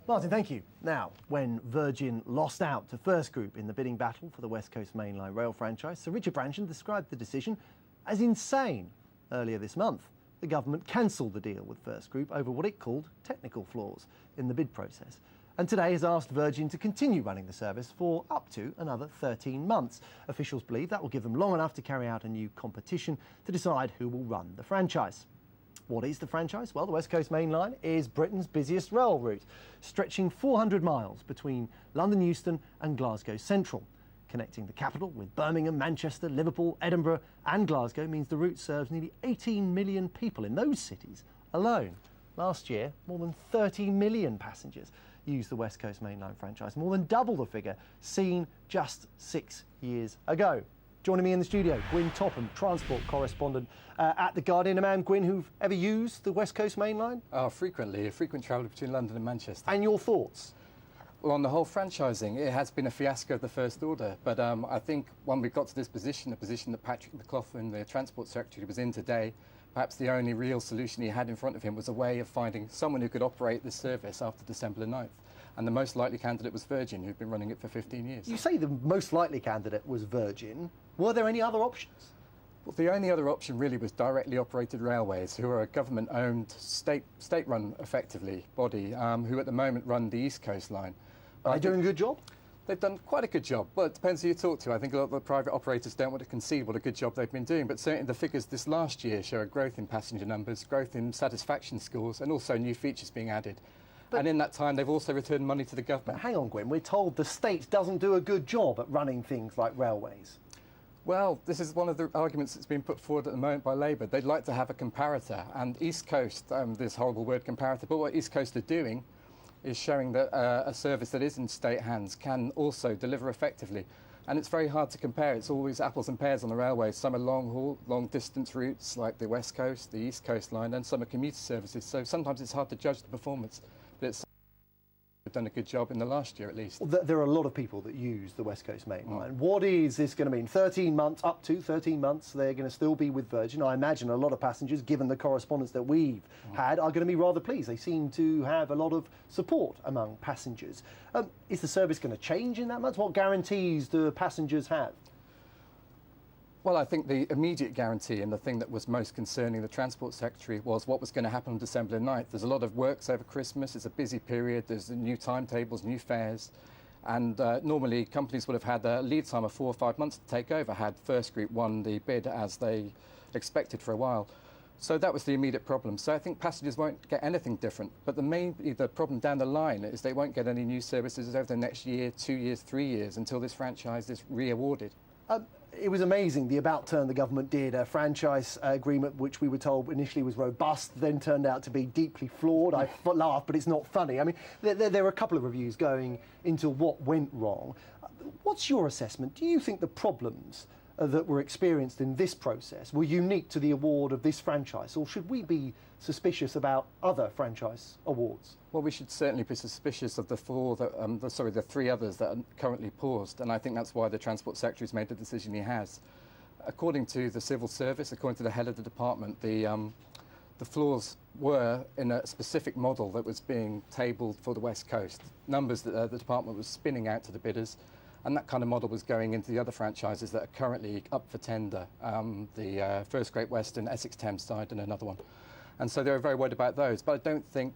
Martin, thank you. Now, when Virgin lost out to First Group in the bidding battle for the West Coast Mainline rail franchise, Sir Richard Branson described the decision as insane. Earlier this month, the government cancelled the deal with First Group over what it called technical flaws in the bid process, and today has asked Virgin to continue running the service for up to another 13 months. Officials believe that will give them long enough to carry out a new competition to decide who will run the franchise. What is the franchise? Well, the West Coast Main Line is Britain's busiest rail route, stretching 400 miles between London Euston and Glasgow Central. Connecting the capital with Birmingham, Manchester, Liverpool, Edinburgh and Glasgow means the route serves nearly 18 million people in those cities alone. Last year, more than 30 million passengers used the West Coast Main Line franchise, more than double the figure seen just 6 years ago. Joining me in the studio, Gwyn Topham, transport correspondent at The Guardian. A man, Gwyn, who've ever used the West Coast Main Line? Frequently. A frequent traveller between London and Manchester. And your thoughts? Well, on the whole franchising, it has been a fiasco of the first order. But I think when we got to this position, the position that Patrick McLaughlin, the Transport Secretary, was in today, perhaps the only real solution he had in front of him was a way of finding someone who could operate this service after December 9th. And the most likely candidate was Virgin, who'd been running it for 15 years. You say the most likely candidate was Virgin. Were there any other options? Well, the only other option really was directly operated railways, who are a government-owned, state-run, effectively, body, who at the moment run the East Coast line. Are they doing a good job? They've done quite a good job. Well, it depends who you talk to. I think a lot of the private operators don't want to concede what a good job they've been doing, but certainly the figures this last year show a growth in passenger numbers, growth in satisfaction scores, and also new features being added. And in that time, they've also returned money to the government. But hang on, Gwyn, we're told the state doesn't do a good job at running things like railways. Well, this is one of the arguments that's been put forward at the moment by Labour. They'd like to have a comparator, and East Coast, this horrible word comparator, but what East Coast are doing is showing that a service that is in state hands can also deliver effectively. And it's very hard to compare. It's always apples and pears on the railways. Some are long-haul, long-distance routes like the West Coast, the East Coast line, and some are commuter services. So sometimes it's hard to judge the performance. But it's done a good job in the last year at least. Well, there are a lot of people that use the West Coast Main Line. What is this going to mean? 13 months, up to 13 months, they're going to still be with Virgin. I imagine a lot of passengers, given the correspondence that we've had, are going to be rather pleased. They seem to have a lot of support among passengers. Is the service going to change in that much? What guarantees do passengers have? Well, I think the immediate guarantee and the thing that was most concerning the Transport Secretary was what was going to happen on December 9th. There's a lot of works over Christmas, it's a busy period, there's new timetables, new fares, and normally companies would have had a lead time of 4 or 5 months to take over had First Group won the bid as they expected for a while. So that was the immediate problem. So I think passengers won't get anything different, but the problem down the line is they won't get any new services over the next year, 2 years, 3 years until this franchise is re-awarded. It was amazing, the about turn the government did. A franchise agreement which we were told initially was robust, then turned out to be deeply flawed. I laugh, but it's not funny. I mean, there are a couple of reviews going into what went wrong. What's your assessment? Do you think the problems that were experienced in this process were unique to the award of this franchise, or should we be suspicious about other franchise awards? Well, we should certainly be suspicious of the the 3 others that are currently paused, and I think that's why the Transport Secretary's made the decision he has. According to the civil service, according to the head of the department, the flaws were in a specific model that was being tabled for the West Coast, numbers that the department was spinning out to the bidders, and that kind of model was going into the other franchises that are currently up for tender, the First Great Western, Essex Thames side, and another one. And so they were very worried about those, but I don't think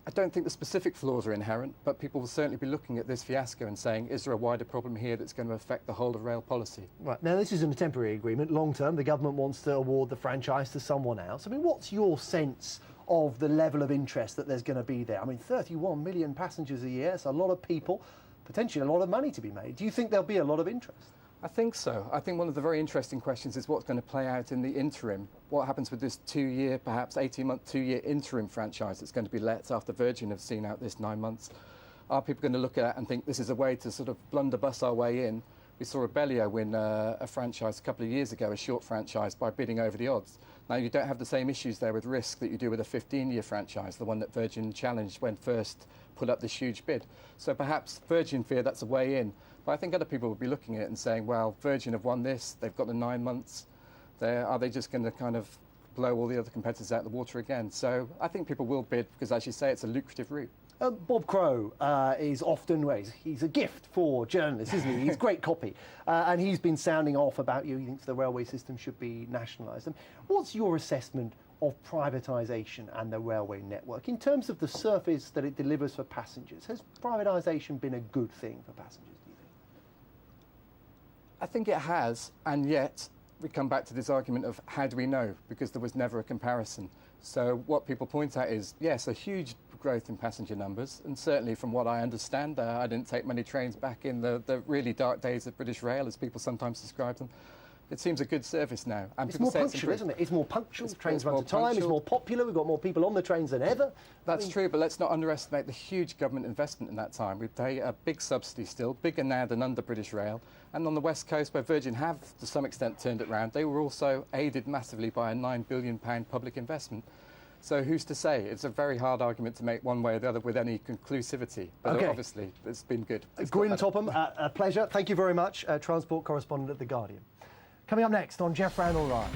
the specific flaws are inherent, but people will certainly be looking at this fiasco and saying, is there a wider problem here that's going to affect the whole of rail policy? Right. Now, this isn't a temporary agreement. Long term, the government wants to award the franchise to someone else. I mean, what's your sense of the level of interest that there's going to be there? I mean, 31 million passengers a year, it's a lot of people, potentially a lot of money to be made. Do you think there'll be a lot of interest? I think so. I think one of the very interesting questions is what's going to play out in the interim. What happens with this 2-year, perhaps 18-month, 2-year interim franchise that's going to be let after Virgin have seen out this 9 months? Are people going to look at that and think this is a way to sort of blunderbuss our way in? We saw Abellio win a franchise a couple of years ago, a short franchise, by bidding over the odds. Now, you don't have the same issues there with risk that you do with a 15-year franchise, the one that Virgin challenged when first put up this huge bid. So perhaps Virgin fear that's a way in. But I think other people will be looking at it and saying, well, Virgin have won this, they've got the 9 months. Are they just going to kind of blow all the other competitors out of the water again? So I think people will bid because, as you say, it's a lucrative route. Bob Crow is often, well, he's a gift for journalists, isn't he? He's great copy. And he's been sounding off about he thinks the railway system should be nationalised. What's your assessment of privatisation and the railway network in terms of the service that it delivers for passengers? Has privatisation been a good thing for passengers, do you think? I think it has, and yet we come back to this argument of how do we know, because there was never a comparison. So what people point at is, yes, a huge growth in passenger numbers, and certainly from what I understand, I didn't take many trains back in the really dark days of British Rail, as people sometimes describe them. It seems a good service now. And it's more punctual, isn't it? It's more punctual, trains run to time, it's more popular, we've got more people on the trains than ever. That's true, but let's not underestimate the huge government investment in that time. We pay a big subsidy still, bigger now than under British Rail. And on the West Coast, where Virgin have, to some extent, turned it round, they were also aided massively by a £9 billion public investment. So who's to say? It's a very hard argument to make one way or the other with any conclusivity. But obviously, it's been good. Gwyn Topham, a pleasure. Thank you very much, transport correspondent at The Guardian. Coming up next on Jeff Randall Live.